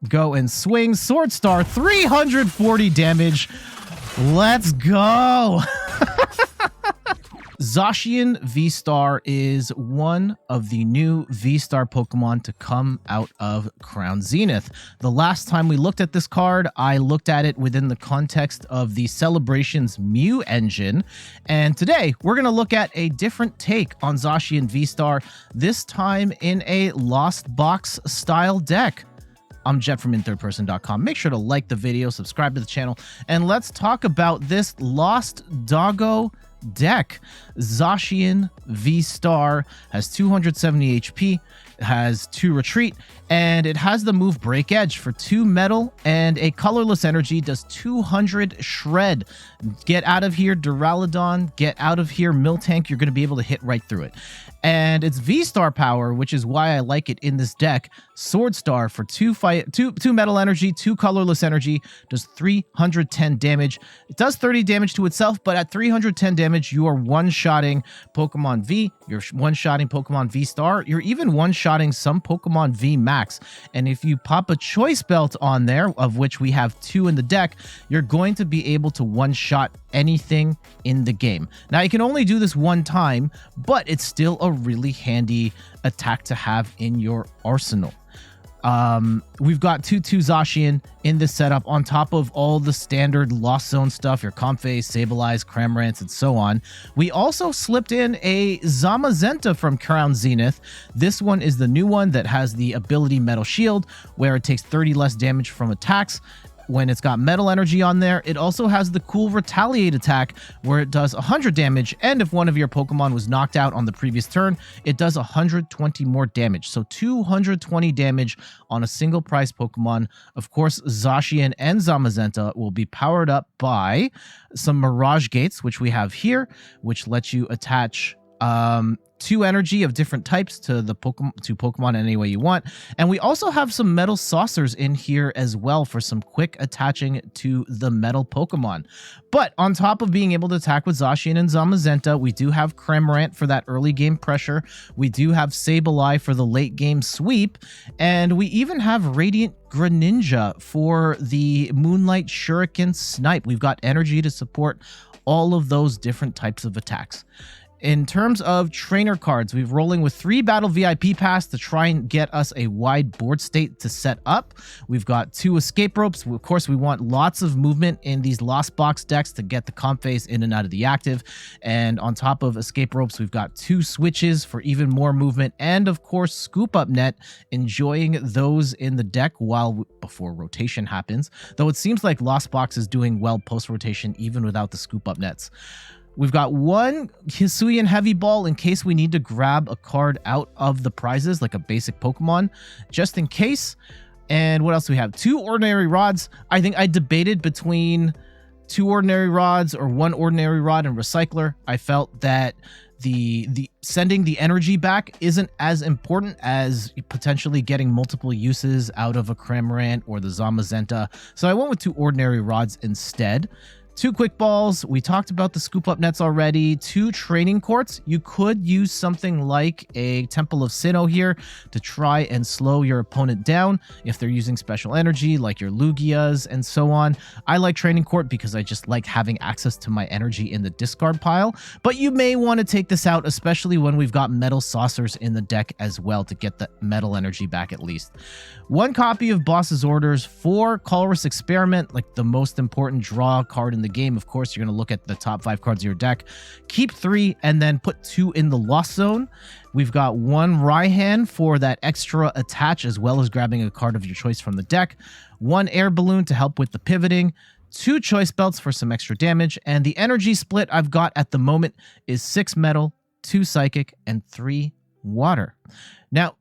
go and swing. Sword Star, 340 damage. Let's go. Zacian VSTAR is one of the new VSTAR Pokemon to come out of Crown Zenith. The last time we looked at this card, I looked at it within the context of the Celebrations Mew engine, and today we're going to look at a different take on Zacian VSTAR, this time in a Lost Box style deck. I'm Jet from inthirdperson.com. Make sure to like the video, subscribe to the channel, and let's talk about this Lost Doggo deck. Zacian VSTAR has 270 HP, has 2 retreat, and it has the move Break Edge for 2 metal and a colorless energy, does 200 shred. Get out of here, Duraludon. Get out of here, Miltank. You're going to be able to hit right through it. And it's VSTAR power, which is why I like it in this deck. Sword Star for 2 metal energy, 2 colorless energy, does 310 damage. It does 30 damage to itself, but at 310 damage, you are one-shotting Pokemon V, you're one-shotting Pokemon VSTAR, you're even one-shotting some Pokemon V Max. And if you pop a Choice Belt on there, of which we have 2 in the deck, you're going to be able to one-shot anything in the game. Now, you can only do this one time, but it's still a really handy attack to have in your arsenal. We've got 2/2 Zacian in this setup on top of all the standard Lost Zone stuff, your Comfey, Sableye, Cramorant, and so on. We also slipped in a Zamazenta from Crown Zenith. This one is the new one that has the ability Metal Shield, where it takes 30 less damage from attacks when it's got metal energy on there. It also has the cool Retaliate attack where it does 100 damage, and if one of your Pokemon was knocked out on the previous turn, it does 120 more damage. So 220 damage on a single price Pokemon. Of course, Zacian and Zamazenta will be powered up by some Mirage Gates, which we have here, which lets you attach 2 energy of different types to the Pokemon any way you want. And we also have some Metal Saucers in here as well for some quick attaching to the metal Pokemon. But on top of being able to attack with Zacian and Zamazenta, we do have Cramorant for that early game pressure. We do have Sableye for the late game sweep. And we even have Radiant Greninja for the Moonlight Shuriken Snipe. We've got energy to support all of those different types of attacks. In terms of trainer cards, we're rolling with 3 Battle VIP Pass to try and get us a wide board state to set up. We've got 2 Escape Ropes. Of course, we want lots of movement in these Lost Box decks to get the Comfeys in and out of the active. And on top of Escape Ropes, we've got 2 Switches for even more movement. And of course, Scoop Up Net, enjoying those in the deck before rotation happens. Though it seems like Lost Box is doing well post-rotation even without the Scoop Up Nets. We've got 1 Hisuian Heavy Ball in case we need to grab a card out of the prizes, like a basic Pokemon, just in case. And what else do we have? 2 Ordinary Rods. I think I debated between 2 Ordinary Rods or 1 Ordinary Rod and Recycler. I felt that the sending the energy back isn't as important as potentially getting multiple uses out of a Cramorant or the Zamazenta. So I went with 2 Ordinary Rods instead. 2 Quick Balls. We talked about the Scoop Up Nets already. 2 Training Courts. You could use something like a Temple of Sinnoh here to try and slow your opponent down if they're using special energy like your Lugias and so on. I like Training Court because I just like having access to my energy in the discard pile, but you may want to take this out, especially when we've got Metal Saucers in the deck as well to get the metal energy back at least. 1 copy of Boss's Orders, 4 Colress Experiment, like the most important draw card in the game. Of course, you're going to look at the top 5 cards of your deck. Keep 3 and then put 2 in the Lost Zone. We've got 1 Raihan for that extra attach as well as grabbing a card of your choice from the deck. 1 Air Balloon to help with the pivoting. 2 Choice Belts for some extra damage. And the energy split I've got at the moment is 6 Metal, 2 Psychic, and 3 Water. Now,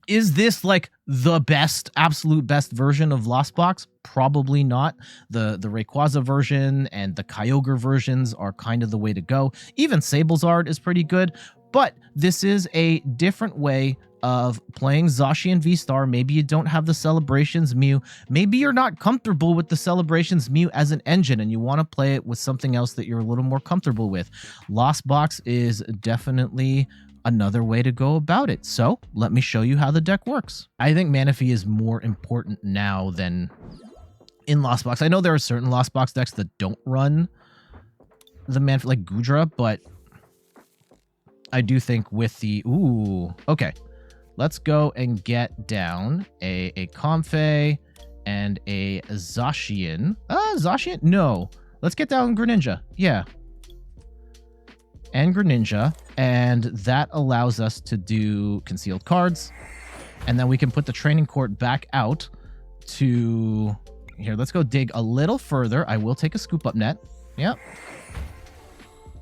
is this like the best, absolute best version of Lost Box? Probably not. The Rayquaza version and the Kyogre versions are kind of the way to go. Even Sablezard is pretty good, but this is a different way of playing Zacian VSTAR. Maybe you don't have the Celebrations Mew. Maybe you're not comfortable with the Celebrations Mew as an engine and you want to play it with something else that you're a little more comfortable with. Lost Box is definitely another way to go about it. So let me show you how the deck works. I think Manaphy is more important now than in Lost Box. I know there are certain Lost Box decks that don't run the Manaphy, like Gudra, but I do think with the... Ooh, okay. Let's go and get down a Comfey and a Zacian. Zacian? No. Let's get down Greninja. Yeah. And Greninja. And that allows us to do concealed cards. And then we can put the Training Court back out to... Here, let's go dig a little further. I will take a scoop up net. Yep.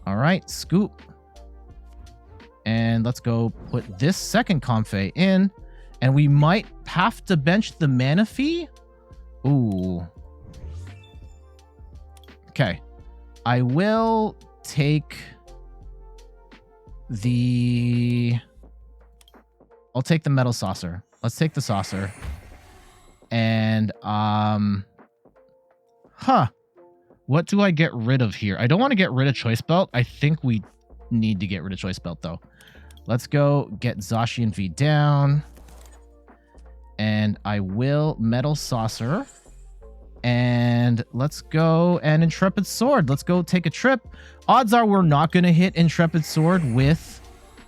All right, scoop. And let's go put this second Comfey in. And we might have to bench the Manaphy. Ooh. Okay. I will take the... I'll take the Metal Saucer. Let's take the Saucer. And, what do I get rid of here? I don't want to get rid of Choice Belt. I think we need to get rid of Choice Belt, though. Let's go get Zacian V down. And I will Metal Saucer. And let's go and Intrepid Sword. Let's go take a trip. Odds are we're not going to hit Intrepid Sword with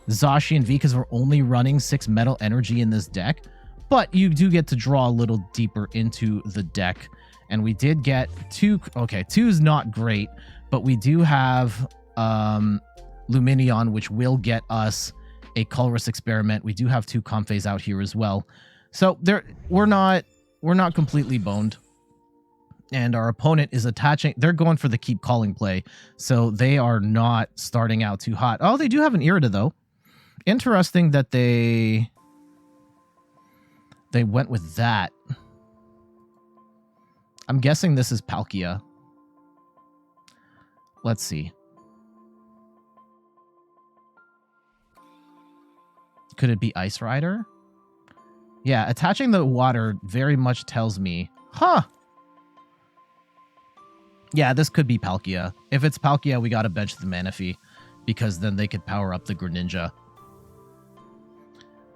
Zacian V because we're only running 6 Metal Energy in this deck. But you do get to draw a little deeper into the deck. And we did get 2. Okay, 2 is not great. But we do have Lumineon, which will get us a Colress experiment. We do have 2 Comfeys out here as well. So we're not completely boned. And our opponent is attaching. They're going for the keep calling play. So they are not starting out too hot. Oh, they do have an Irida, though. Interesting that they went with that. I'm guessing this is Palkia. Let's see. Could it be Ice Rider? Yeah, attaching the water very much tells me... Huh! Yeah, this could be Palkia. If it's Palkia, we gotta bench the Manaphy, because then they could power up the Greninja.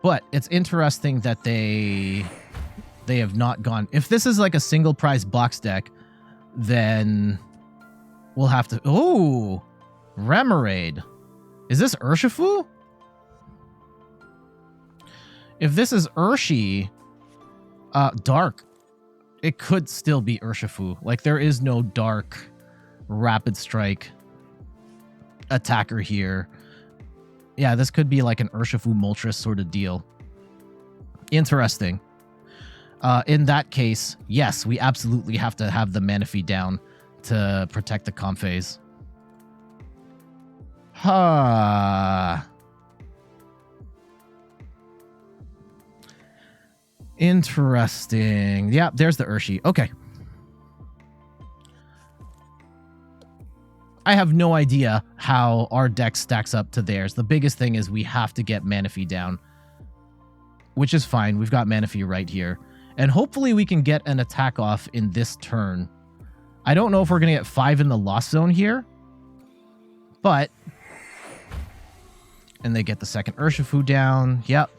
But it's interesting that they have not gone... If this is like a single prize box deck, then we'll have to... Oh! Remoraid. Is this Urshifu? If this is Urshi, Dark, it could still be Urshifu. Like, there is no Dark Rapid Strike attacker here. Yeah, this could be like an Urshifu Moltres sort of deal. Interesting. In that case, yes, we absolutely have to have the Manaphy down to protect the Comfeys. Interesting. Yeah, there's the Urshi. Okay. I have no idea how our deck stacks up to theirs. The biggest thing is we have to get Manaphy down, which is fine. We've got Manaphy right here. And hopefully we can get an attack off in this turn. I don't know if we're going to get 5 in the Lost Zone here, but... And they get the second Urshifu down. Yep.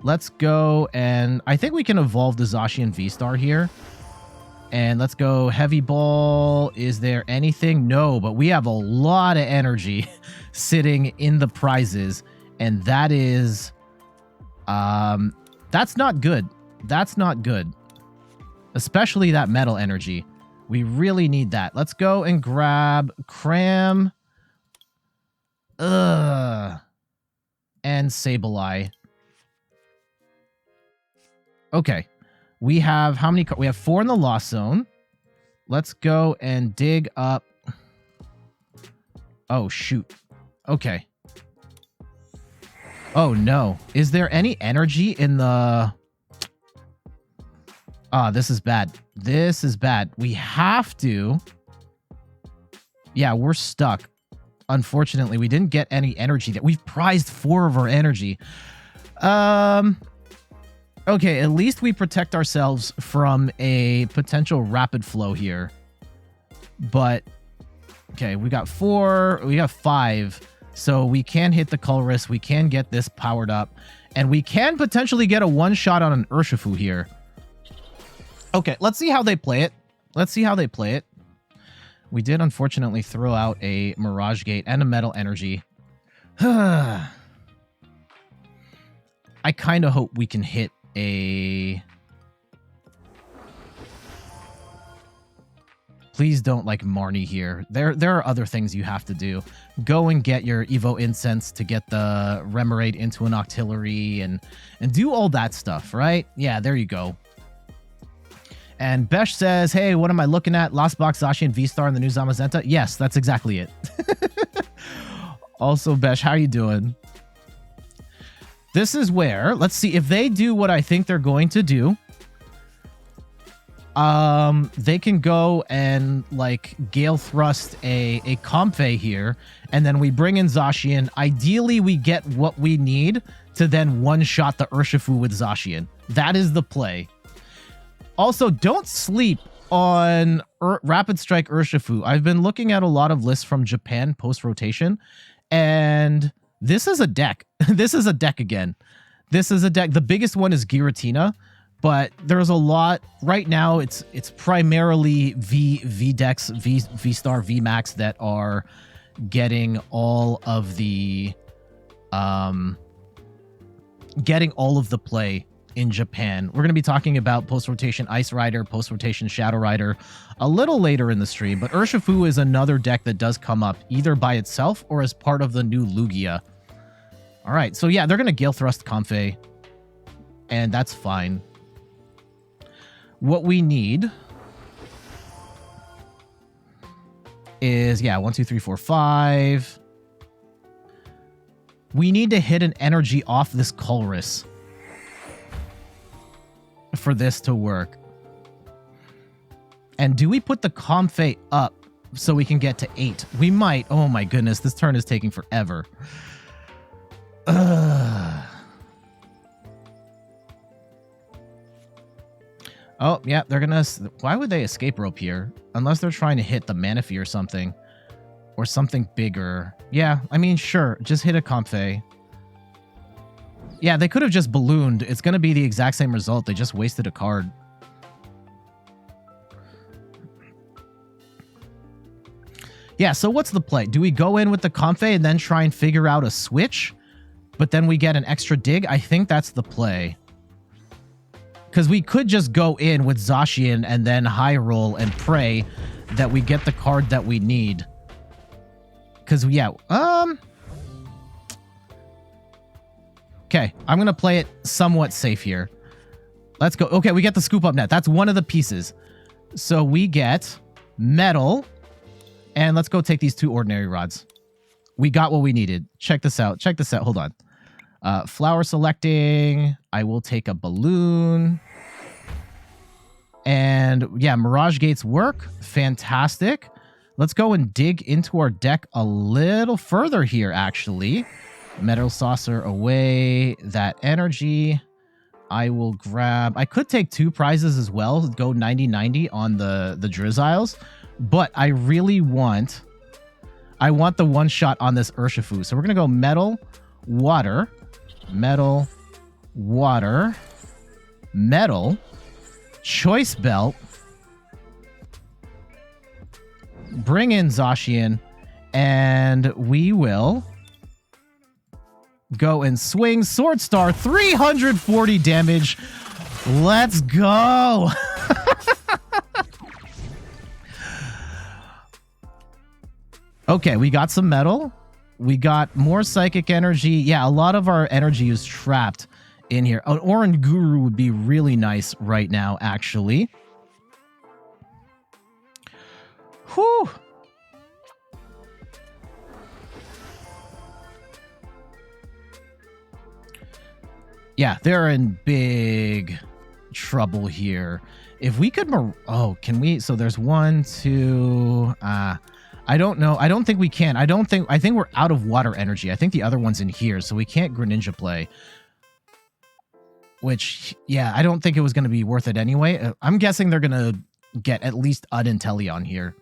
Let's go, and I think we can evolve the Zacian VSTAR here. And let's go Heavy Ball. Is there anything? No, but we have a lot of energy sitting in the prizes. And that is... that's not good. That's not good. Especially that metal energy. We really need that. Let's go and grab Cram. And Sableye. Okay. We have how many? We have 4 in the Lost Zone. Let's go and dig up. Oh, shoot. Okay. Oh, no. Is there any energy in the... Ah, this is bad. This is bad. We have to... Yeah, we're stuck. Unfortunately, we didn't get any energy. That we've prized 4 of our energy. Okay, at least we protect ourselves from a potential rapid flow here. But, okay, we got 4, we got 5. So we can hit the Colress, we can get this powered up, and we can potentially get a one-shot on an Urshifu here. Okay, let's see how they play it. Let's see how they play it. We did unfortunately throw out a Mirage Gate and a Metal Energy. I kind of hope we can hit a... Please don't like Marnie here. There are other things you have to do. Go and get your Evo Incense to get the Remoraid into an Octillery and do all that stuff, right? Yeah, there you go. And Besh says, hey, what am I looking at? Last box Zacian V-Star in the new Zamazenta? Yes, that's exactly it. Also, Besh, how are you doing? This is where, let's see, if they do what I think they're going to do, they can go and like Gale Thrust a Comfey here, and then we bring in Zacian. Ideally, we get what we need to then one-shot the Urshifu with Zacian. That is the play. Also, don't sleep on Rapid Strike Urshifu. I've been looking at a lot of lists from Japan post-rotation, and this is a deck. This is a deck again. This is a deck. The biggest one is Giratina. But there's a lot right now. It's primarily V decks, V-Star, V-Max that are getting all of the play in Japan. We're going to be talking about post-rotation Ice Rider, post-rotation Shadow Rider a little later in the stream. But Urshifu is another deck that does come up either by itself or as part of the new Lugia. All right, so yeah, they're going to Gale Thrust Comfey, and that's fine. What we need is, yeah, 1, 2, 3, 4, 5. We need to hit an energy off this Colress for this to work. And do we put the Comfey up so we can get to 8? We might. Oh my goodness, this turn is taking forever. Oh, yeah, they're gonna... Why would they escape rope here? Unless they're trying to hit the Manaphy or something. Or something bigger. Yeah, I mean, sure. Just hit a Comfey. Yeah, they could have just ballooned. It's gonna be the exact same result. They just wasted a card. Yeah, so what's the play? Do we go in with the Comfey and then try and figure out a switch? But then we get an extra dig? I think that's the play. Because we could just go in with Zacian and then high roll and pray that we get the card that we need. Because, yeah, okay, I'm going to play it somewhat safe here. Let's go. Okay, we get the Scoop Up Net. That's one of the pieces. So we get Metal. And let's go take these 2 Ordinary Rods. We got what we needed. Check this out. Check this out. Hold on. Flower selecting. I will take a balloon. And yeah, Mirage Gates work. Fantastic. Let's go and dig into our deck a little further here, actually. Metal Saucer away. That energy. I will grab... I could take 2 prizes as well. Go 90-90 on the Drizziles. But I really want... I want the one shot on this Urshifu. So we're going to go Metal, Water... Metal, Water, Metal, Choice Belt, bring in Zacian, and we will go and swing Sword Star, 340 damage. Let's go. Okay, we got some Metal. We got more Psychic Energy. Yeah, a lot of our energy is trapped in here. An Oran Guru would be really nice right now, actually. Whew. Yeah, they're in big trouble here. If we could... Oh, can we... So there's 1, 2... I don't know. I don't think we can. I think we're out of water energy. I think the other one's in here, so we can't Greninja play. Which, yeah, I don't think it was going to be worth it anyway. I'm guessing they're going to get at least an Inteleon here.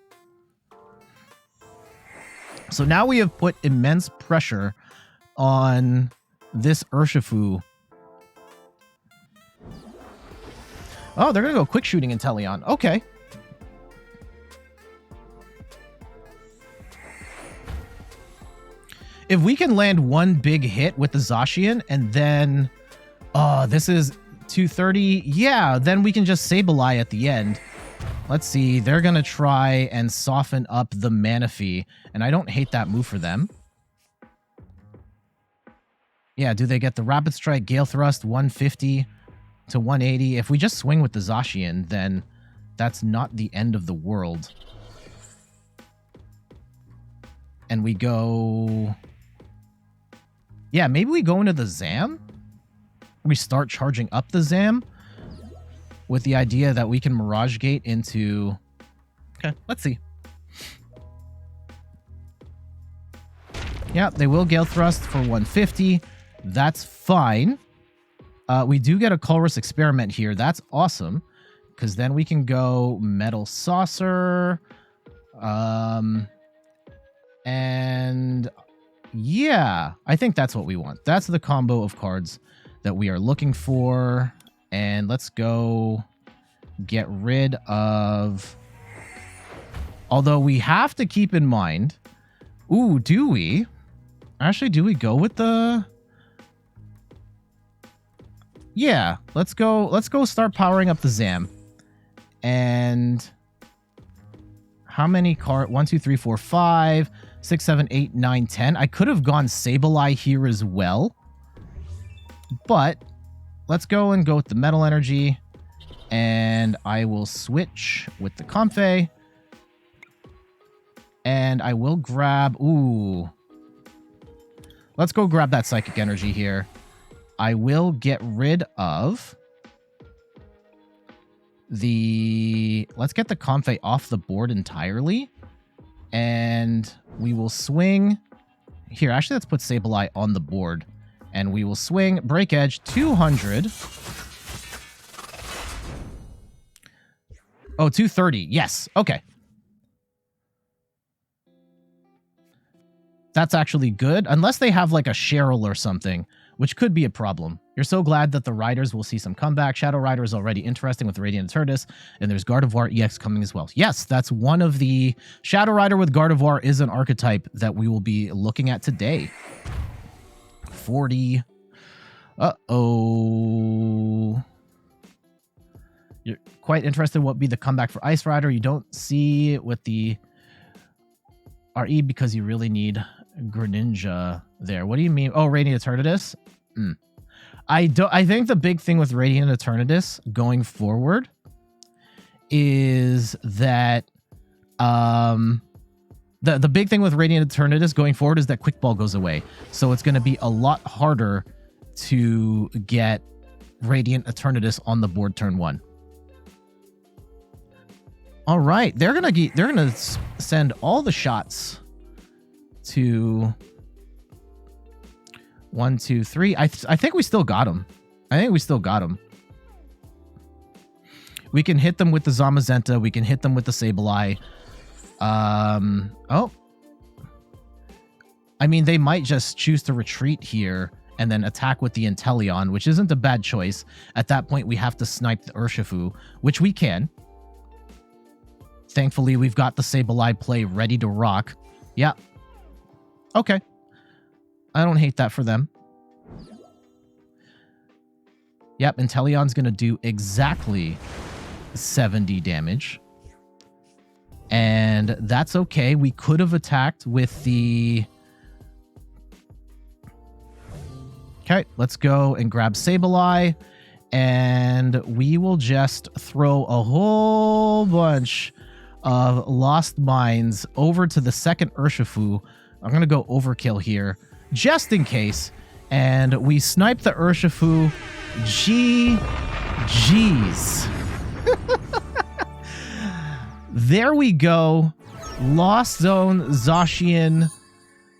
So now we have put immense pressure on this Urshifu. Oh, they're going to go quick shooting Inteleon. Okay. If we can land one big hit with the Zacian and then... Oh, this is 230. Yeah, then we can just Sableye at the end. Let's see. They're going to try and soften up the Manaphy. And I don't hate that move for them. Yeah, do they get the Rapid Strike, Gale Thrust, 150 to 180? If we just swing with the Zacian, then that's not the end of the world. And we go... Yeah, maybe we go into the Zam? We start charging up the Zam with the idea that we can Mirage Gate into... Okay, let's see. Yeah, they will Gale Thrust for 150. That's fine. We do get a Colress Experiment here. That's awesome. Because then we can go Metal Saucer. And... Yeah, I think that's what we want. That's the combo of cards that we are looking for. And let's go get rid of... Although we have to keep in mind... Ooh, do we? Actually, do we go with the... Yeah, let's go start powering up the Zam. And... How many cards? 1, 2, 3, 4, 5... 6, 7, 8, 9, 10. I could have gone Sableye here as well. But let's go with the Metal Energy. And I will switch with the Comfey. And I will grab... Ooh. Let's go grab that Psychic Energy here. I will get rid of the... Let's get the Comfey off the board entirely. And we will swing... Here, actually, let's put Sableye on the board. And we will swing Break Edge 200. Oh, 230. Yes. Okay. That's actually good. Unless they have like a Cheryl or something, which could be a problem. You're so glad that the Riders will see some comeback. Shadow Rider is already interesting with Radiant Eternatus, and there's Gardevoir EX coming as well. Yes, that's one of the... Shadow Rider with Gardevoir is an archetype that we will be looking at today. 40. Uh-oh. You're quite interested in what would be the comeback for Ice Rider. You don't see it with the RE because you really need Greninja there. What do you mean? Oh, Radiant Eternatus? I think the big thing with Radiant Eternatus going forward is that the big thing with Radiant Eternatus going forward is that Quick Ball goes away. So it's going to be a lot harder to get Radiant Eternatus on the board turn 1. All right, they're gonna send all the shots to 1, 2, 3. I think we still got them. We can hit them with the Zamazenta. We can hit them with the Sableye. Oh. I mean, they might just choose to retreat here and then attack with the Inteleon, which isn't a bad choice. At that point, we have to snipe the Urshifu, which we can. Thankfully, we've got the Sableye play ready to rock. Yeah. Okay. I don't hate that for them. Yep, Inteleon's going to do exactly 70 damage. And that's okay. We could have attacked with the... Okay, let's go and grab Sableye. And we will just throw a whole bunch of Lost Mines over to the second Urshifu. I'm going to go overkill here, just in case. And we snipe the Urshifu. GG's. There we go. Lost Zone Zacian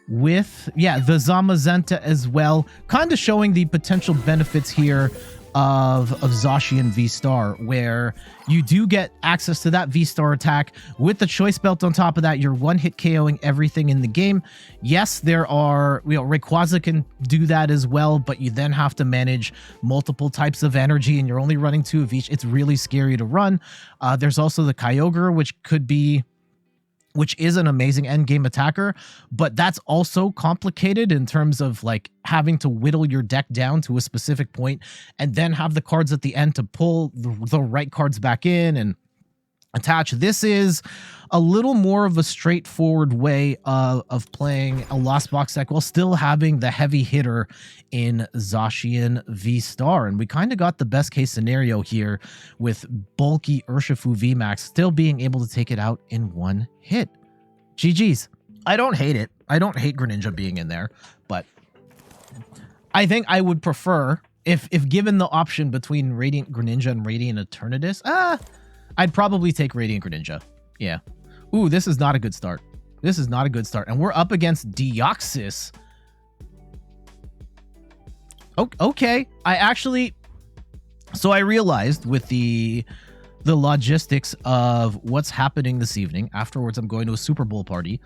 with, yeah, the Zamazenta as well. Kind of showing the potential benefits here of Zacian VSTAR, where you do get access to that VSTAR attack with the choice belt on top of that. You're one-hit KOing everything in the game. Yes, there are, Rayquaza can do that as well, but you then have to manage multiple types of energy, and you're only running 2 of each. It's really scary to run. There's also the Kyogre, which is an amazing endgame attacker, but that's also complicated in terms of like having to whittle your deck down to a specific point and then have the cards at the end to pull the right cards back in and attach. This is a little more of a straightforward way of playing a Lost Box deck while still having the heavy hitter in Zacian VSTAR. And we kind of got the best case scenario here with bulky Urshifu VMAX still being able to take it out in 1 hit. GG's. I don't hate it. I don't hate Greninja being in there, but I think I would prefer, if given the option between Radiant Greninja and Radiant Eternatus, I'd probably take Radiant Greninja. Yeah. Ooh, this is not a good start. This is not a good start. And we're up against Deoxys. Okay. So I realized with the logistics of what's happening this evening. Afterwards, I'm going to a Super Bowl party.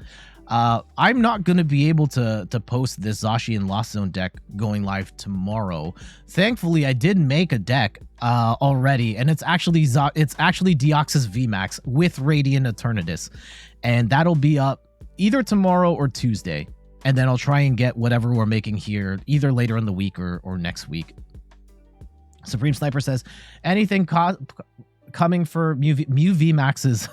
I'm not going to be able to post this Zacian Lost Zone deck going live tomorrow. Thankfully, I did make a deck already, and it's actually Deoxys VMAX with Radiant Eternatus, and that'll be up either tomorrow or Tuesday, and then I'll try and get whatever we're making here either later in the week or next week. Supreme Sniper says, anything coming for Mew VMAX's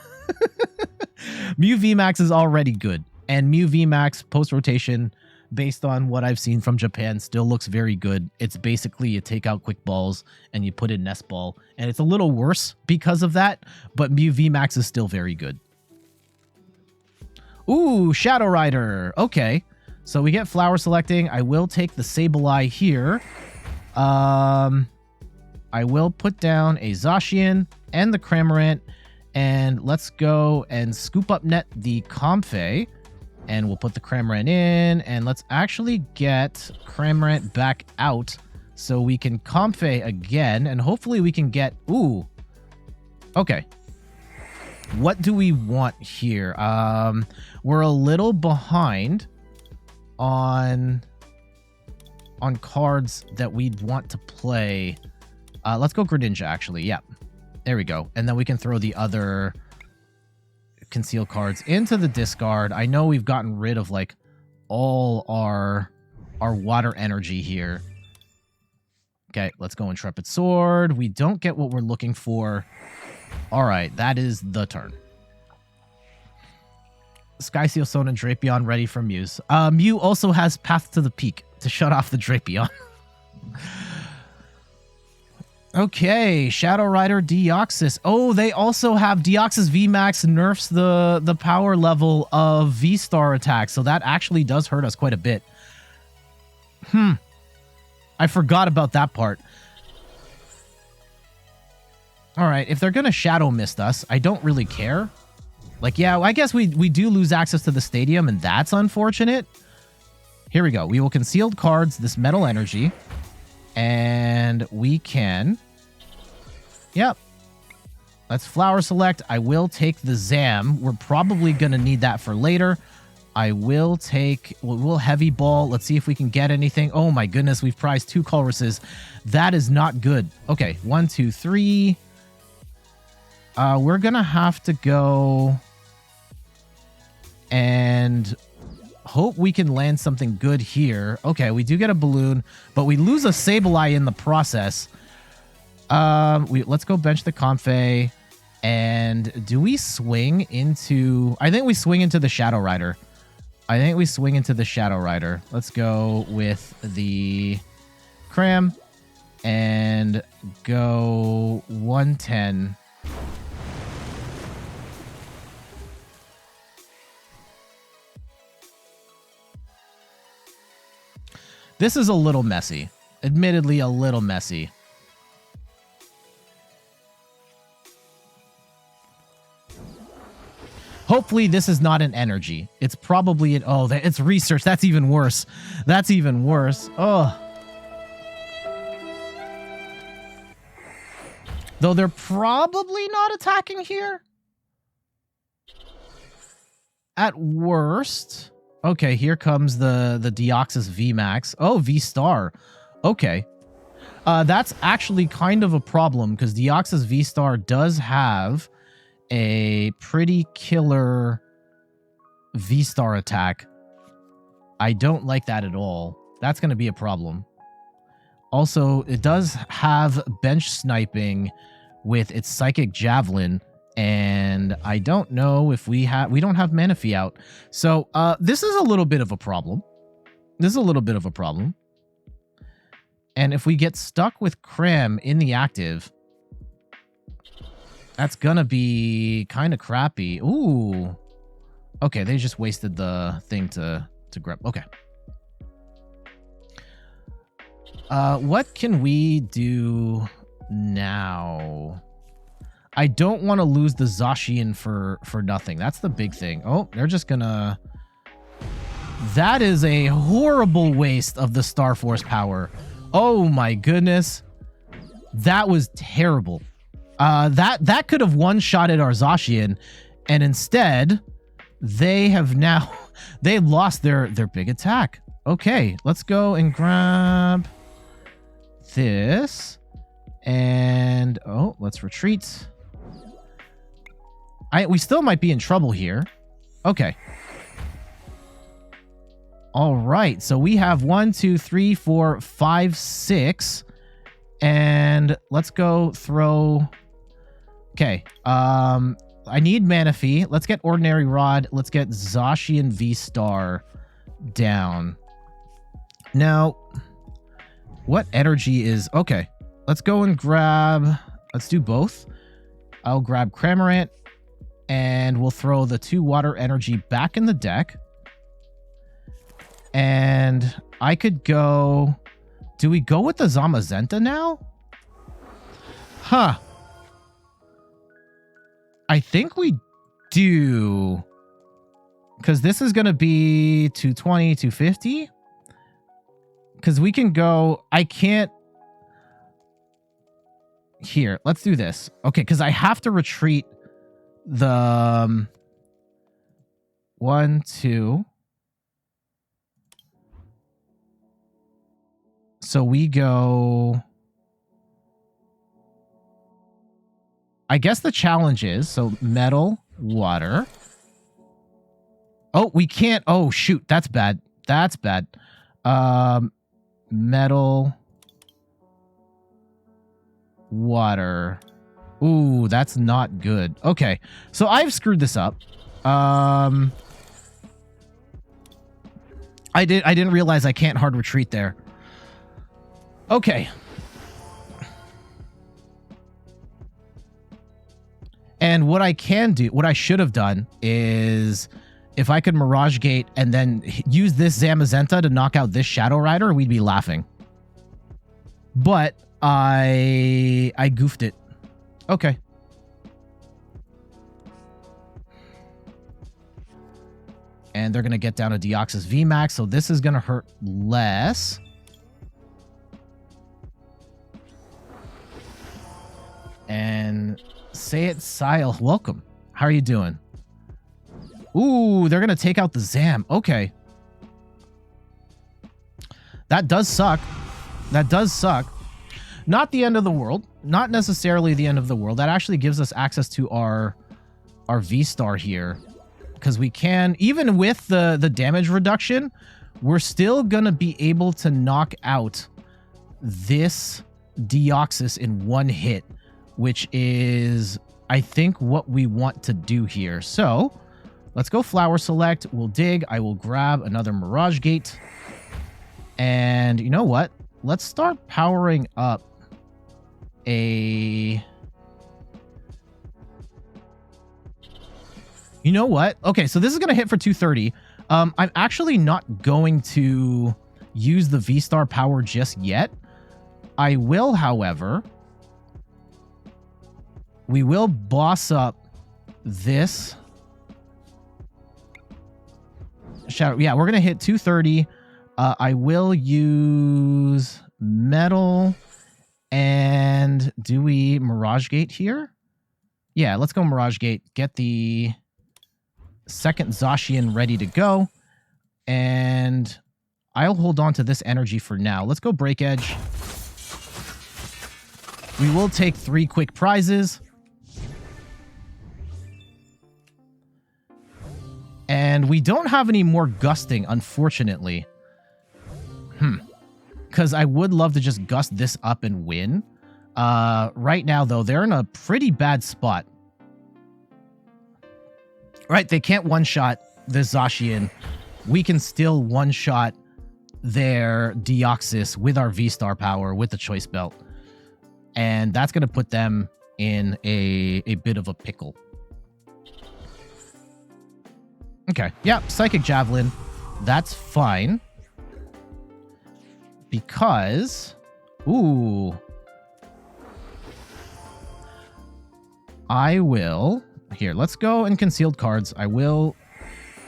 Mew VMAX is already good, and Mew VMAX post-rotation, based on what I've seen from Japan, still looks very good. It's basically you take out quick balls and you put in Nest Ball, and it's a little worse because of that, but Mew VMAX is still very good. Ooh, Shadow Rider. Okay, so we get flower selecting. I will take the Sableye here. I will put down a Zacian and the Cramorant, and let's go and scoop up net the Comfey, and we'll put the Cramorant in, and let's actually get Cramorant back out so we can Comfey again, and hopefully we can get... Ooh. Okay. What do we want here? We're a little behind on cards that we'd want to play. Let's go Greninja, actually. Yeah. There we go. And then we can throw the other concealed cards into the discard. I know we've gotten rid of like all our water energy here. Okay, let's go Intrepid Sword. We don't get what we're looking for. All right, that is the turn. Skyseal, Sona, and Drapion ready for Muse. Mew also has Path to the Peak to shut off the Drapion. Okay, Shadow Rider Deoxys. Oh, they also have Deoxys VMAX nerfs the power level of VSTAR attacks, so that actually does hurt us quite a bit. I forgot about that part. All right, if they're going to Shadow Mist us, I don't really care. Like, yeah, I guess we do lose access to the stadium, and that's unfortunate. Here we go. We will concealed cards this Metal Energy. And we can... Yep. Let's Flower Select. I will take the Zam. We're probably going to need that for later. I will take... We'll Heavy Ball. Let's see if we can get anything. Oh my goodness, we've prized 2 Colresses. That is not good. Okay, 1, 2, 3. We're going to have to go... and... hope we can land something good here. Okay, we do get a balloon, but we lose a Sableye in the process. Let's go bench the Comfey. And do we swing into... I think we swing into the Shadow Rider. Let's go with the Cram and go 110. This is a little messy. Admittedly, a little messy. Hopefully, this is not an energy. It's probably an... Oh, it's research. That's even worse. Oh. Though they're probably not attacking here. At worst. Okay, here comes the Deoxys VMAX. Oh, VSTAR. Okay. That's actually kind of a problem because Deoxys VSTAR does have a pretty killer VSTAR attack. I don't like that at all. That's going to be a problem. Also, it does have bench sniping with its Psychic Javelin, and I don't know if we don't have Manaphy out. So, this is a little bit of a problem. And if we get stuck with Cram in the active, that's gonna be kind of crappy. Ooh. Okay, they just wasted the thing to grab. Okay. What can we do now? I don't want to lose the Zacian for nothing. That's the big thing. Oh, they're just gonna... That is a horrible waste of the Star Force power. Oh my goodness. That was terrible. That could have one-shotted our Zacian, and instead, they have now... They've lost their big attack. Okay, let's go and grab this. And... Oh, let's retreat. We still might be in trouble here. Okay. All right, so we have 1, 2, 3, 4, 5, 6. And let's go throw... Okay, I need Manaphy. Let's get Ordinary Rod. Let's get Zacian VSTAR down. Now, what energy is... Okay, let's go and grab... Let's do both. I'll grab Cramorant, and we'll throw the 2 water energy back in the deck. And I could go... Do we go with the Zamazenta now? Huh. I think we do. Because this is going to be 220, 250. Because we can go... I can't... Here, let's do this. Okay, because I have to retreat the... 1, 2... So we go... I guess the challenge is, so metal, water. Oh, we can't. Oh, shoot. That's bad. That's bad. Metal, water. Ooh, that's not good. Okay, so I've screwed this up. I didn't realize I can't hard retreat there. Okay. And what I can do, what I should have done is if I could Mirage Gate and then use this Zamazenta to knock out this Shadow Rider, we'd be laughing. But I goofed it. Okay. And they're going to get down to Deoxys VMAX, so this is going to hurt less. And say it, Sile. Welcome. How are you doing? Ooh, they're going to take out the Zam. Okay. That does suck. That does suck. Not the end of the world. Not necessarily the end of the world. That actually gives us access to our VSTAR here. Because we can, even with the damage reduction, we're still going to be able to knock out this Deoxys in one hit, which is, I think, what we want to do here. So, let's go Flower Select. We'll dig. I will grab another Mirage Gate. And you know what? Let's start powering up a... You know what? Okay, so this is going to hit for 230. I'm actually not going to use the VSTAR power just yet. I will, however... We will boss up this Shadow. Yeah, we're going to hit 230. I will use metal and And do we Mirage Gate here? Yeah, let's go Mirage Gate. Get the second Zacian ready to go. And I'll hold on to this energy for now. Let's go Break Edge. We will take 3 quick prizes. And we don't have any more gusting, unfortunately. Because I would love to just gust this up and win. Right now, though, they're in a pretty bad spot. Right, they can't one-shot this Zacian. We can still one-shot their Deoxys with our V-Star power, with the Choice Belt. And that's going to put them in a bit of a pickle. Okay, yeah, Psychic Javelin. That's fine. Because... Ooh. I will... Here, let's go in Concealed Cards. I will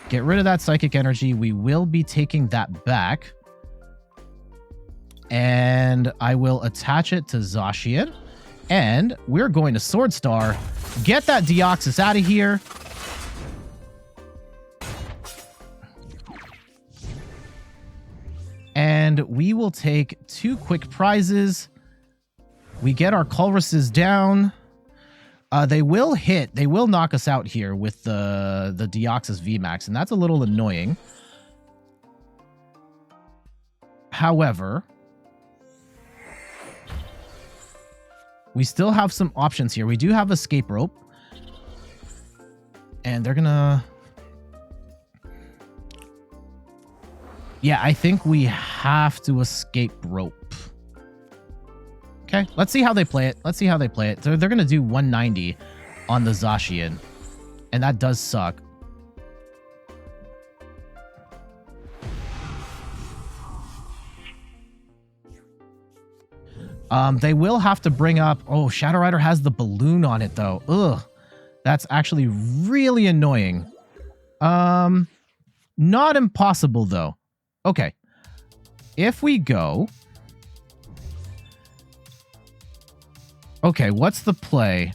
get rid of that Psychic Energy. We will be taking that back. And I will attach it to Zacian. And we're going to Sword Star. Get that Deoxys out of here. And we will take 2 quick prizes. We get our Colresses down. They will hit. They will knock us out here with the Deoxys VMAX, and that's a little annoying. However, we still have some options here. We do have Escape Rope. And they're gonna... Yeah, I think we have to Escape Rope. Okay, let's see how they play it. Let's see how they play it. So they're going to do 190 on the Zacian. And that does suck. They will have to bring up... Oh, Shadow Rider has the balloon on it, though. Ugh. That's actually really annoying. Not impossible, though. Okay. If we go... Okay, what's the play?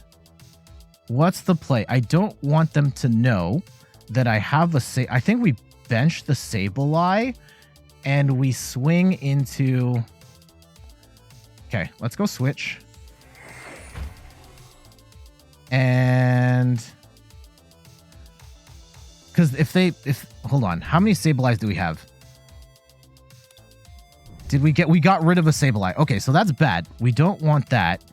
What's the play? I don't want them to know that I have a... I think we bench the Sableye and we swing into... Okay, let's go Switch. And... Because hold on, how many Sableyes do we have? Did we get... We got rid of a Sableye. Okay, so that's bad. We don't want that.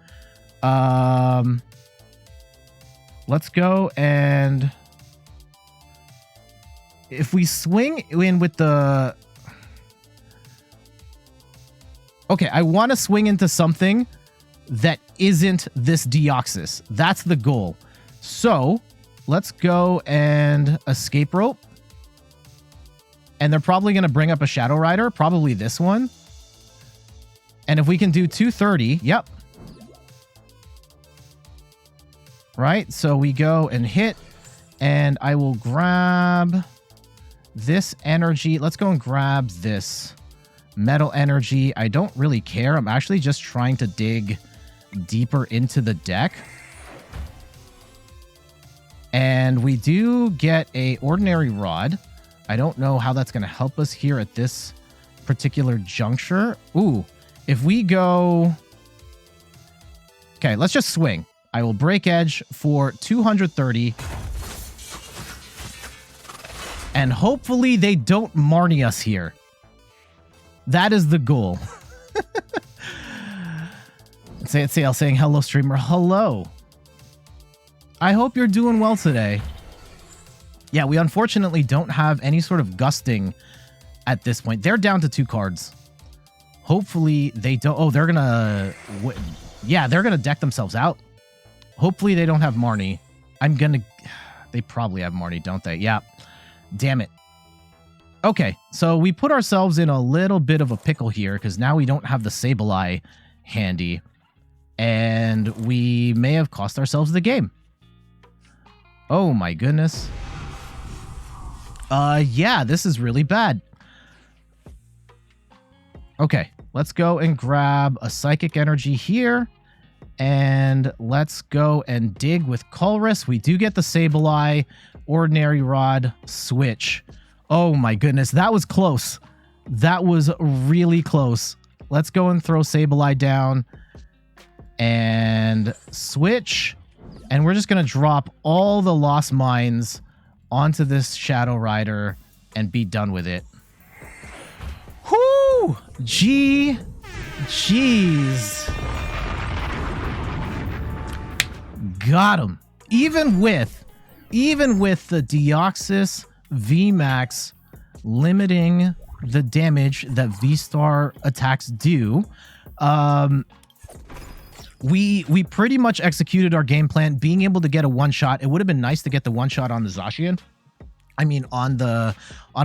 Let's go and... If we swing in with the... Okay, I want to swing into something that isn't this Deoxys. That's the goal. So, let's go and Escape Rope. And they're probably going to bring up a Shadow Rider. Probably this one. And if we can do 230, yep. Right, so we go and hit. And I will grab this energy. Let's go and grab this metal energy. I don't really care. I'm actually just trying to dig deeper into the deck. And we do get a Ordinary Rod. I don't know how that's going to help us here at this particular juncture. Ooh, if we go... Okay, let's just swing. I will Break Edge for 230. And hopefully they don't Marnie us here. That is the goal. Say it, CL saying, hello, streamer. Hello. I hope you're doing well today. Yeah, we unfortunately don't have any sort of gusting at this point. They're down to 2 cards. Hopefully they don't... Oh, they're going to... Yeah, they're going to deck themselves out. Hopefully they don't have Marnie. I'm going to... They probably have Marnie, don't they? Yeah. Damn it. Okay, so we put ourselves in a little bit of a pickle here because now we don't have the Sableye handy. And we may have cost ourselves the game. Oh my goodness. Yeah, this is really bad. Okay, let's go and grab a Psychic Energy here. And let's go and dig with Colress. We do get the Sableye, Ordinary Rod, Switch. Oh my goodness, that was close. That was really close. Let's go and throw Sableye down and Switch. And we're just going to drop all the Lost Mines onto this Shadow Rider and be done with it. Whoo! Jeez. Got him. Even with the Deoxys VMAX limiting the damage that VSTAR attacks do, we pretty much executed our game plan, being able to get a one-shot. It would have been nice to get the one-shot on the Zacian. I mean, on a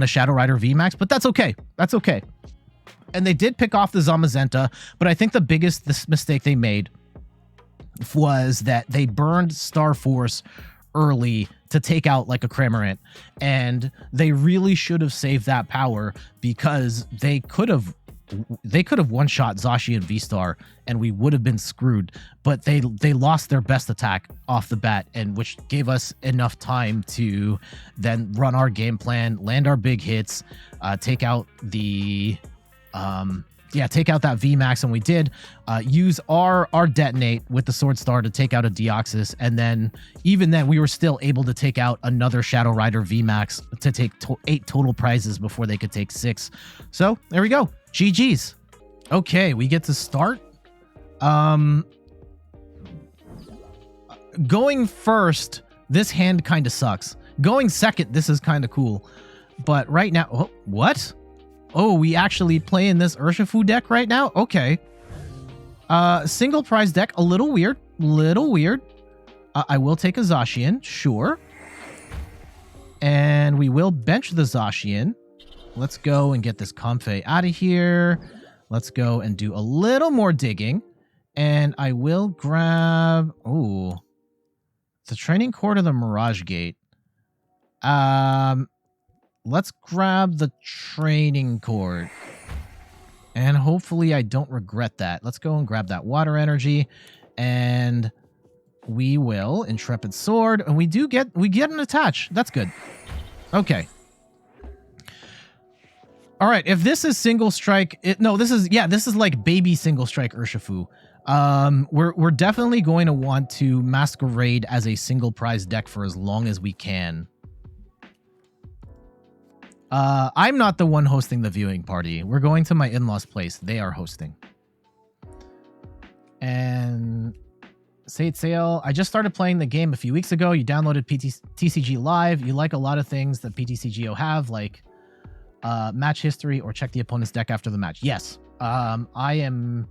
Shadow Rider VMAX, but that's okay. That's okay. And they did pick off the Zamazenta, but I think the biggest mistake they made was that they burned Star Force early to take out like a Cramorant, and they really should have saved that power, because they could have one-shot Zacian VSTAR and we would have been screwed. But they lost their best attack off the bat, and which gave us enough time to then run our game plan, land our big hits, take out the take out that VMAX, and we did use our detonate with the Sword Star to take out a Deoxys, and then even then we were still able to take out another Shadow Rider VMAX to take 8 total prizes before they could take 6. So there we go. GG's. Okay, we get to start. Going first, this hand kind of sucks. Going second, this is kind of cool. But right now, oh, what? Oh, we actually play in this Urshifu deck right now? Okay. Single prize deck, a little weird. I will take a Zacian, sure. And we will bench the Zacian. Let's go and get this Comfey out of here. Let's go and do a little more digging. And I will grab... Oh. The Training Court or the Mirage Gate. Let's grab the Training Court. And hopefully I don't regret that. Let's go and grab that Water Energy. And we will Intrepid Sword. And we get an attach. That's good. Okay. All right, if this is single strike, this is like baby single strike Urshifu. We're definitely going to want to masquerade as a single prize deck for as long as we can. I'm not the one hosting the viewing party. We're going to my in-laws' place. They are hosting. And Sate Sale, I just started playing the game a few weeks ago. You downloaded TCG Live. You like a lot of things that PTCGO have, like match history or check the opponent's deck after the match. Yes. I am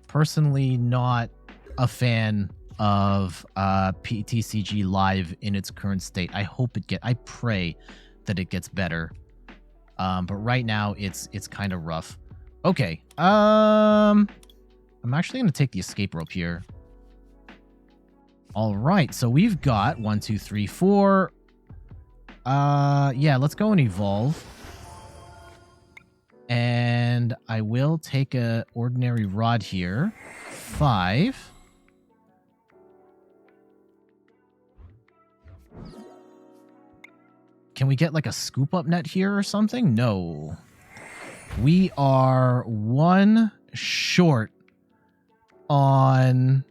personally not a fan of PTCG Live in its current state. I pray that it gets better. But right now it's kind of rough. Okay. I'm actually going to take the escape rope here. All right. So we've got 1, 2, 3, 4. Yeah, let's go and evolve. And I will take a Ordinary Rod here. 5. Can we get like a scoop up net here or something? No. We are 1 short on...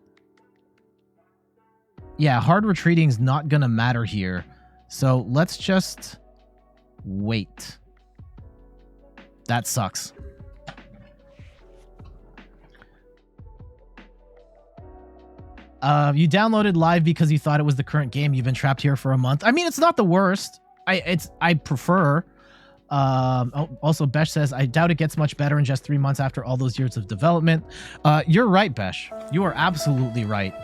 Yeah, hard retreating is not going to matter here. So let's just wait. That sucks. You downloaded Live because you thought it was the current game. You've been trapped here for a month. I mean, it's not the worst. I prefer. Also, Besh says, I doubt it gets much better in just 3 months after all those years of development. You're right, Besh. You are absolutely right.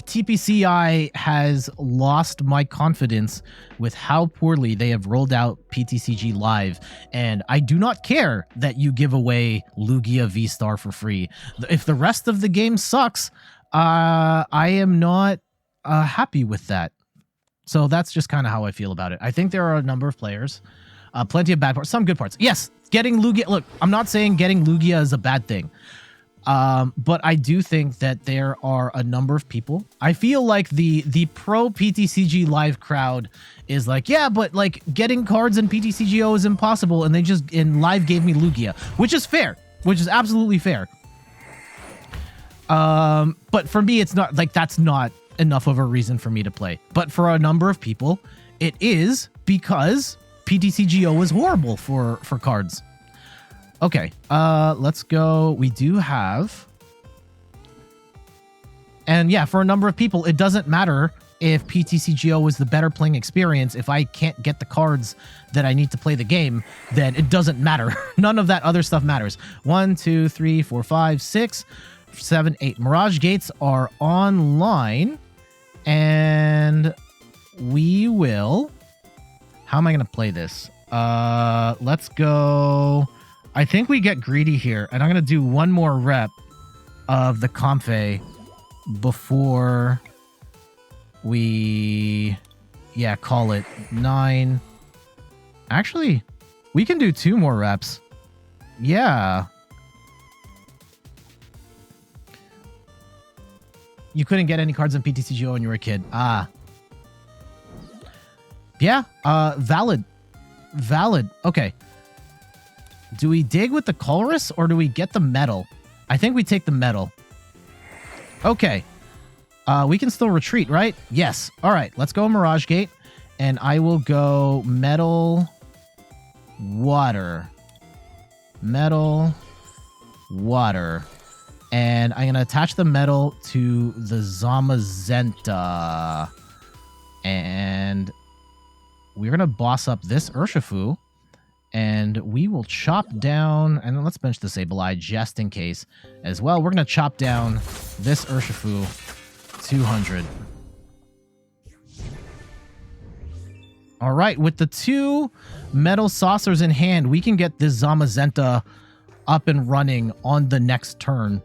TPCI has lost my confidence with how poorly they have rolled out PTCG Live, and I do not care that you give away Lugia VSTAR for free. If the rest of the game sucks, I am not happy with that. So that's just kind of how I feel about it. I think there are a number of players Plenty of bad parts, some good parts. Yes, getting Lugia. Look, I'm not saying getting Lugia is a bad thing. But I do think that there are a number of people. I feel like the pro PTCG live crowd is like, yeah, but like getting cards in PTCGO is impossible, and they just in live gave me Lugia, which is fair, which is absolutely fair. But for me, it's not like that's not enough of a reason for me to play. But for a number of people, it is because PTCGO is horrible for cards. Okay, let's go. We do have... And yeah, for a number of people, it doesn't matter if PTCGO is the better playing experience. If I can't get the cards that I need to play the game, then it doesn't matter. None of that other stuff matters. 1, 2, 3, 4, 5, 6, 7, 8. Mirage Gates are online. And we will... How am I going to play this? Let's go... I think we get greedy here, and I'm going to do one more rep of the Comfey before we, yeah, call it 9. Actually, we can do 2 more reps. Yeah. You couldn't get any cards in PTCGO when you were a kid. Ah. Yeah, valid. Valid. Okay. Do we dig with the Colress or do we get the metal? I think we take the metal. Okay. We can still retreat, right? Yes. All right. Let's go Mirage Gate. And I will go metal, water. Metal, water. And I'm going to attach the metal to the Zamazenta. And we're going to boss up this Urshifu. And we will chop down, and then let's bench the Sableye just in case as well. We're going to chop down this Urshifu 200. All right, with the 2 Metal Saucers in hand, we can get this Zamazenta up and running on the next turn.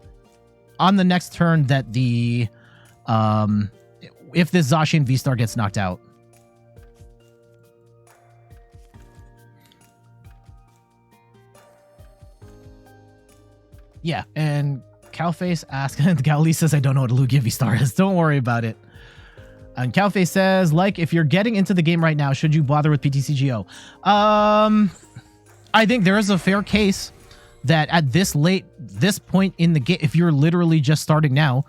On the next turn that the, if this Zacian VSTAR gets knocked out. Yeah, and Cowface asks, Gauli says, I don't know what a Lugia VSTAR is. Don't worry about it. And Cowface says, like, if you're getting into the game right now, should you bother with PTCGO? I think there is a fair case that at this point in the game, if you're literally just starting now,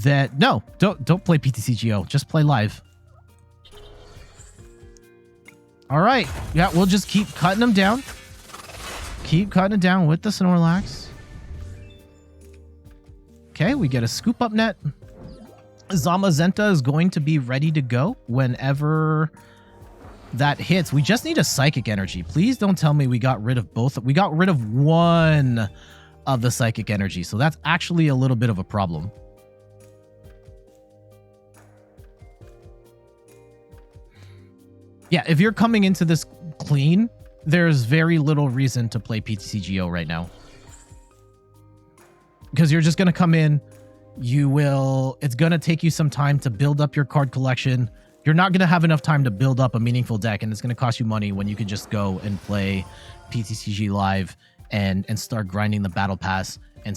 that no, don't play PTCGO. Just play live. All right. Yeah, we'll just keep cutting them down. Keep cutting it down with the Snorlax. Okay, we get a scoop up net. Zamazenta is going to be ready to go whenever that hits. We just need a Psychic Energy. Please don't tell me we got rid of both. We got rid of one of the Psychic Energy, so that's actually a little bit of a problem. Yeah, if you're coming into this clean, there's very little reason to play PTCGO right now. Because you're just going to come in, it's going to take you some time to build up your card collection. You're not going to have enough time to build up a meaningful deck, and it's going to cost you money when you could just go and play PTCG live and start grinding the battle pass and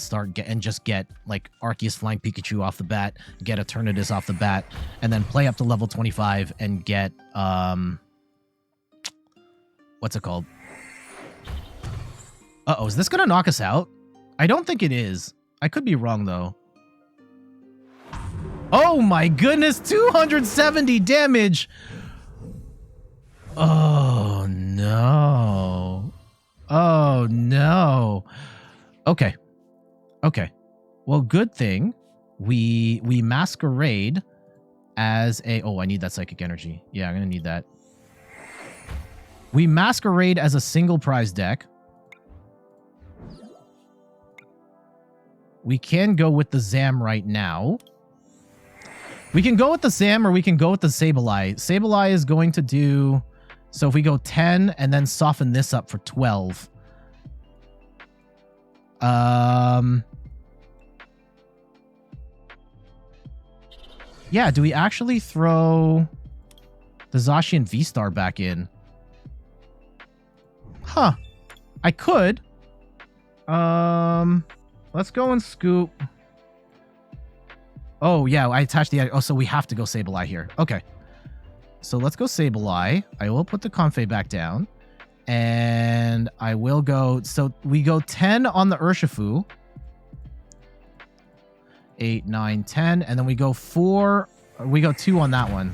just get like Arceus Flying Pikachu off the bat, get Eternatus off the bat, and then play up to level 25 and get what's it called? Uh-oh, is this going to knock us out? I don't think it is. I could be wrong, though. Oh, my goodness. 270 damage. Oh, no. Oh, no. Okay. Okay. Well, good thing we masquerade as a... Oh, I need that Psychic Energy. Yeah, I'm going to need that. We masquerade as a single prize deck. We can go with the Zam right now. We can go with the Zam or we can go with the Sableye. Sableye is going to do... So if we go 10 and then soften this up for 12. Yeah, do we actually throw the Zacian VSTAR back in? Huh. I could. Let's go and scoop. Oh, yeah, I attached the... Oh, so we have to go Sableye here. Okay. So let's go Sableye. I will put the Comfey back down. And I will go... So we go 10 on the Urshifu. 8, 9, 10. And then we go 4... We go 2 on that one.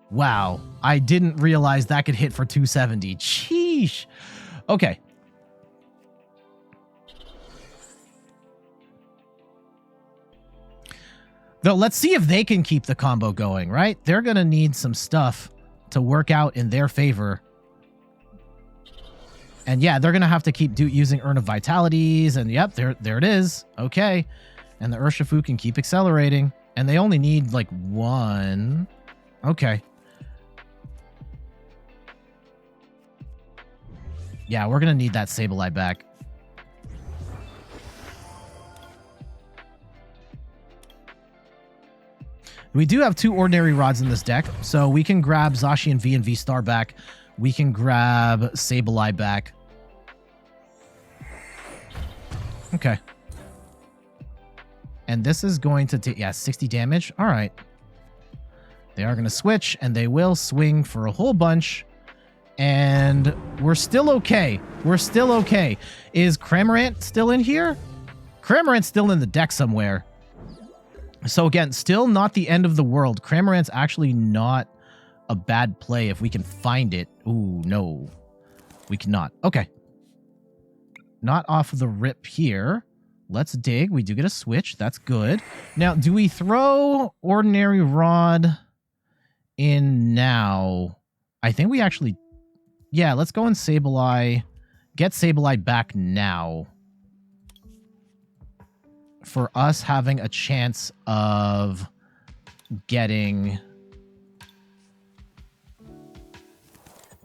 Wow. I didn't realize that could hit for 270. Sheesh. Okay. Though, let's see if they can keep the combo going, right? They're going to need some stuff to work out in their favor. And yeah, they're going to have to keep using Urn of Vitalities. And yep, there it is. Okay. And the Urshifu can keep accelerating. And they only need like 1. Okay. Yeah, we're going to need that Sableye back. We do have 2 Ordinary Rods in this deck, so we can grab Zacian V and VSTAR back. We can grab Sableye back. Okay. And this is going to take, yeah, 60 damage. All right. They are going to switch, and they will swing for a whole bunch. And we're still okay. We're still okay. Is Cramorant still in here? Cramorant's still in the deck somewhere. So again, still not the end of the world. Cramorant's actually not a bad play if we can find it. Ooh, no. We cannot. Okay. Not off of the rip here. Let's dig. We do get a switch. That's good. Now, do we throw Ordinary Rod in now? I think we actually... Yeah, let's go and Sableye. Get Sableye back now. For us having a chance of getting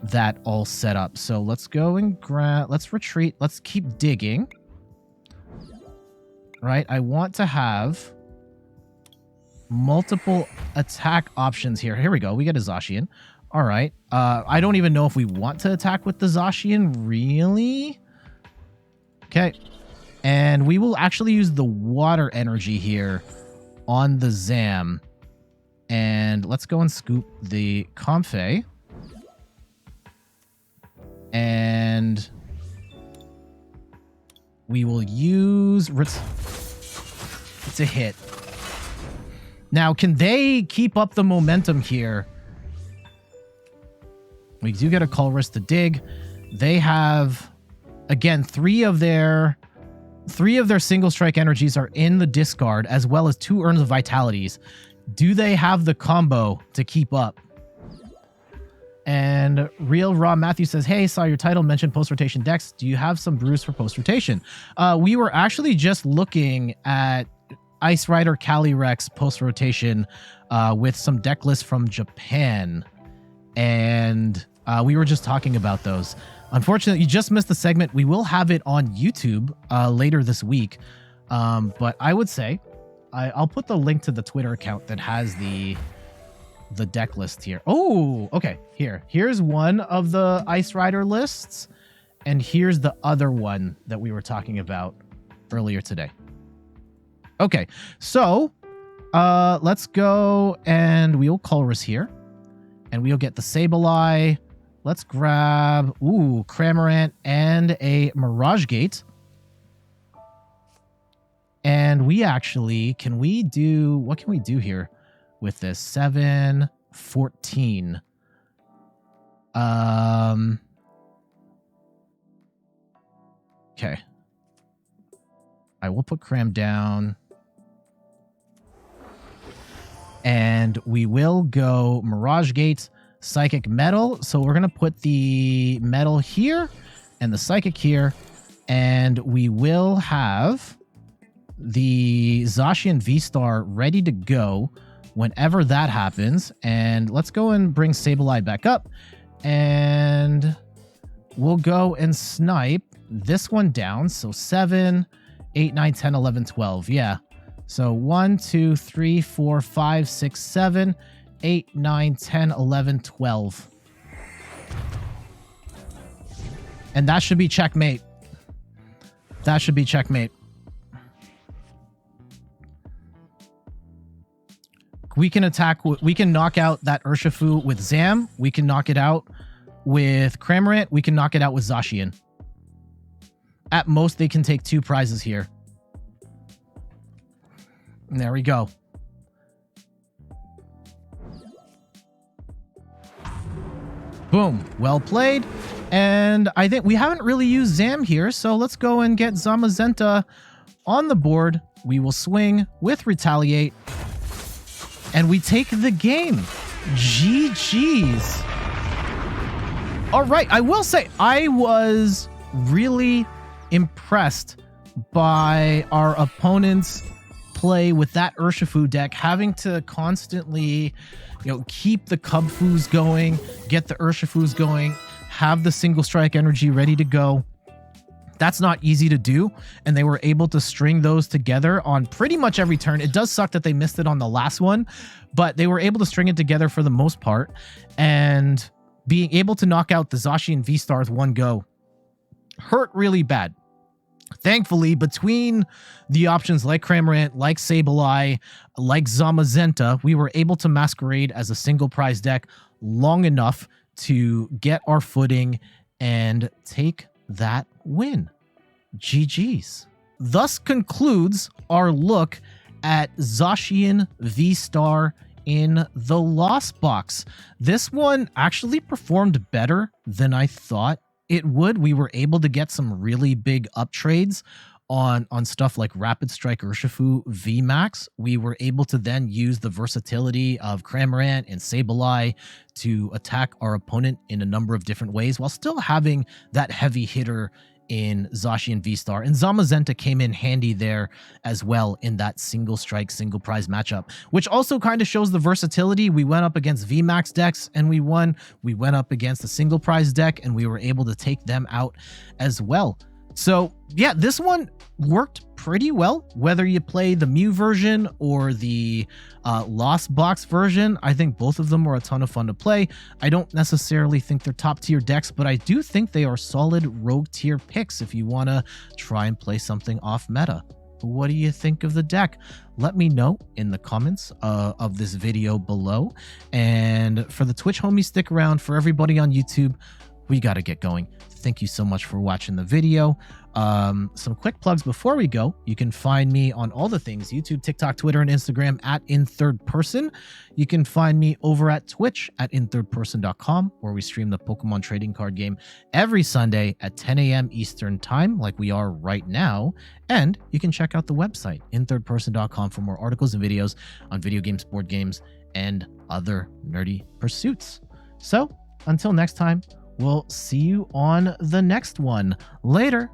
that all set up. So let's go and grab... Let's retreat. Let's keep digging. Right? I want to have multiple attack options here. Here we go. We get a Zacian. All right. I don't even know if we want to attack with the Zacian, really. Okay. And we will actually use the water energy here on the Zam. And let's go and scoop the Comfey. And we will use... It's a hit. Now, can they keep up the momentum here? We do get a Colress to dig. They have, again, 3 of their single strike energies are in the discard, as well as 2 Urns of Vitalities. Do they have the combo to keep up? And Real Raw Matthew says, hey, saw your title mentioned post-rotation decks. Do you have some brews for post-rotation? We were actually just looking at Ice Rider Calyrex post-rotation with some deck lists from Japan. And we were just talking about those. Unfortunately, you just missed the segment. We will have it on YouTube later this week. But I would say I'll put the link to the Twitter account that has the deck list here. Oh, okay. Here's one of the Ice Rider lists. And here's the other one that we were talking about earlier today. Okay, so let's go and we'll Colress here. And we'll get the Sableye. Let's grab, Cramorant and a Mirage Gate. And we actually, what can we do here with this? 7, 14. Okay. I will put Cram down. And we will go Mirage Gate, Psychic Metal. So we're going to put the Metal here and the Psychic here. And we will have the Zacian VSTAR ready to go whenever that happens. And let's go and bring Sableye back up. And we'll go and snipe this one down. So 7, 8, 9, 10, 11, 12. Yeah. So 1, 2, 3, 4, 5, 6, 7, 8, 9, 10, 11, 12. And that should be checkmate. That should be checkmate. We can attack, we can knock out that Urshifu with Zam. We can knock it out with Cramorant. We can knock it out with Zacian. At most, they can take 2 prizes here. And there we go. Boom. Well played. And I think we haven't really used Zam here, so let's go and get Zamazenta on the board. We will swing with Retaliate. And we take the game. GG's. All right, I will say I was really impressed by our opponent's play with that Urshifu deck, having to constantly, keep the Cubfoos going, get the Urshifus going, have the single strike energy ready to go. That's not easy to do, and they were able to string those together on pretty much every turn. It does suck that they missed it on the last one, but they were able to string it together for the most part, and being able to knock out the Zacian VSTAR with one go hurt really bad. Thankfully, between the options like Cramorant, like Sableye, like Zamazenta, we were able to masquerade as a single prize deck long enough to get our footing and take that win. GG's. Thus concludes our look at Zacian VSTAR in the Lost Box. This one actually performed better than I thought it would. We were able to get some really big up trades on stuff like Rapid Strike Urshifu VMAX. We were able to then use the versatility of Cramorant and Sableye to attack our opponent in a number of different ways while still having that heavy hitter in Zacian VSTAR. And Zamazenta came in handy there as well in that single strike, single prize matchup, which also kind of shows the versatility. We went up against VMAX decks and we won. We went up against a single prize deck and we were able to take them out as well. So yeah, this one worked pretty well, whether you play the Mew version or the Lost Box version. I think both of them were a ton of fun to play. I don't necessarily think they're top tier decks, but I do think they are solid rogue tier picks if you want to try and play something off meta. What do you think of the deck? Let me know in the comments of this video below. And for the Twitch homies, stick around. For everybody on YouTube, we got to get going. Thank you so much for watching the video. Some quick plugs before we go. You can find me on all the things: YouTube, TikTok, Twitter, and Instagram at InThirdPerson. You can find me over at Twitch at InThirdPerson.com, where we stream the Pokemon trading card game every Sunday at 10 a.m. Eastern time, like we are right now. And you can check out the website, InThirdPerson.com, for more articles and videos on video games, board games, and other nerdy pursuits. So, until next time, we'll see you on the next one. Later.